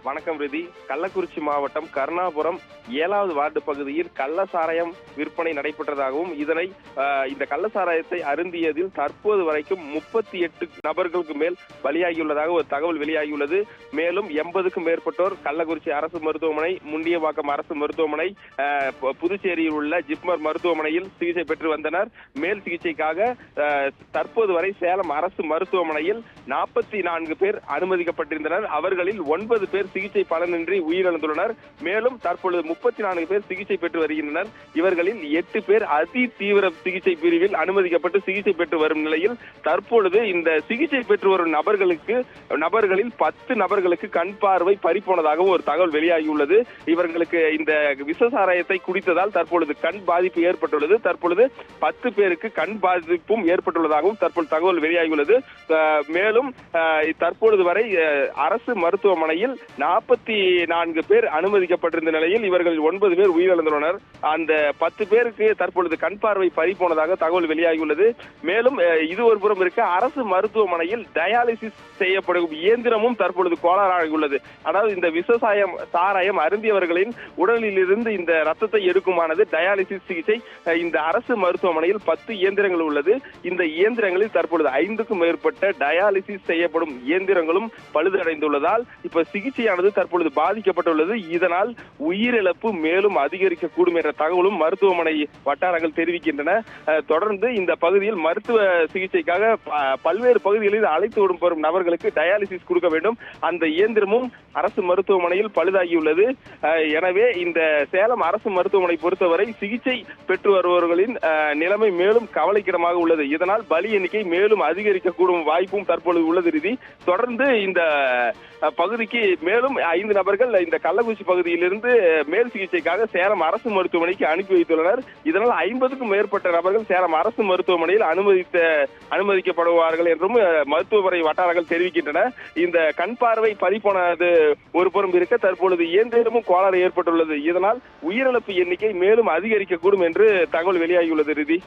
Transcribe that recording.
வணக்கம் ரிதி. கள்ளக்குறிச்சி மாவட்டம் கருணாபுரம் 7வது வார்டு பகுதியில் கள்ள சாராயம் விற்பனை நடைபெற்றதாகவும் இந்த கள்ள சாராயத்தை அருந்தியதில் தற்போது வரைக்கும் 38 நபர்களுக்கு மேல் பலியாகியுள்ளதாக ஒரு தகவல் வெளியாகியுள்ளது. மேலும் 80க்கும் மேற்பட்டோர் கள்ளக்குறிச்சி அரசு மருத்துவமனை, முண்டியவாக்கம் அரசு மருத்துவமனை, புதுச்சேரியில் உள்ள ஜிப்மர் மருத்துவமனையில் சிகிச்சை பெற்று வந்தனர். மேல் சிகிச்சைக்காக தற்போது வரை சேலம் அரசு மருத்துவமனையில் 44 பேர் அனுமதிக்கப்பட்டிருந்தனர். அவர்களில் 9 பேர் சிகிச்சை பலனின்றி உயிரிழந்துள்ளனர். மேலும் தற்பொழுது 34 பேர் சிகிச்சை பெற்று வருகின்றனர். இவர்களில் 8 பேர் அதி தீவிர சிகிச்சை பிரிவில் அனுமதிக்கப்பட்டு சிகிச்சை பெற்று வரும் நிலையில் தற்பொழுது இந்த சிகிச்சை பெற்று வரும் நபர்களில் 10 நபர்களுக்கு கண் பார்வை பறிப்போனதாகவும் ஒரு தகவல் வெளியாகியுள்ளது. இவர்களுக்கு இந்த விஷசாராயத்தை குடித்ததால் தற்பொழுது கண் பாதிப்பு ஏற்பட்டுள்ளது. தற்பொழுது 10 பேருக்கு கண் பாதிப்பும் ஏற்பட்டுள்ளதாகவும் தற்பொழுது தகவல் வெளியாகியுள்ளது. மேலும் தற்பொழுது வரை அரசு மருத்துவமனையில் 44 பேர் அனுமதிக்கப்பட்டிருந்த நிலையில் இவர்களில் 9 பேர் உயிரிழந்துள்ளனர். அந்த 10 பேருக்கு தற்பொழுது கண் பார்வை பறிப்போனதாக தகவல் வெளியாகியுள்ளது. மேலும் இது ஒரு புறம் இருக்க அரசு மருத்துவமனையில் டயாலிசிஸ் செய்யப்படும் இயந்திரமும் தற்பொழுது கோளாறாகியுள்ளது. அதாவது இந்த சாராயம் அருந்தியவர்களின் உடலில் இருந்து இந்த ரத்தத்தை எடுக்குமானது டயாலிசிஸ் சிகிச்சை இந்த அரசு மருத்துவமனையில் 10 இயந்திரங்கள் உள்ளது. இந்த இயந்திரங்களில் தற்பொழுது 5க்கும் மேற்பட்ட டயாலிசிஸ் செய்யப்படும் இயந்திரங்களும் பழுதடைந்துள்ளதால் இப்ப சிகிச்சையானது தற்பொழுது பாதிக்கப்பட்டுள்ளது. இதனால் உயிரிழப்பு மேலும் அதிகரிக்கக்கூடும் என்ற தகவலும் மருத்துவமனை வட்டாரங்கள் தெரிவிக்கின்றன. தொடர்ந்து இந்த பகுதியில் மருத்துவ சிகிச்சைக்காக பல்வேறு பகுதிகளில் அழைத்து வரும் நபர்களுக்கு டயாலிசிஸ் கொடுக்க வேண்டும். அந்த இயந்திரமும் அரசு மருத்துவமனையில் பழுதாகியுள்ளது. எனவே இந்த சேலம் அரசு மருத்துவமனை பொறுத்தவரை சிகிச்சை பெற்று வருபவர்களின் நிலைமை மேலும் கவலைக்கிடமாக உள்ளது. இதனால் பலி எண்ணிக்கை மேலும் அதிகரிக்கக்கூடும் வாய்ப்பும் தற்பொழுது உள்ளது ரீதி. தொடர்ந்து இந்த பகுதிக்கு மேலும் 5 நபர்கள் இந்த கள்ளக்குறிச்சி பகுதியிலிருந்து மேல் சிகிச்சைக்காக சேலம் அரசு மருத்துவமனைக்கு அனுப்பி வைத்துள்ளனர். இதனால் 50க்கும் மேற்பட்ட நபர்கள் சேலம் அரசு மருத்துவமனையில் அனுமதிக்கப்படுவார்கள் என்றும் மருத்துவமனை வட்டாரங்கள் தெரிவிக்கின்றன. இந்த கண் பார்வை பறிப்போனது ஒரு புறம் இருக்க தற்பொழுது இயந்திரமும் கோளாறு ஏற்பட்டுள்ளது. இதனால் உயிரிழப்பு எண்ணிக்கை மேலும் அதிகரிக்கக்கூடும் என்று தகவல் வெளியாகியுள்ளது ரீதி.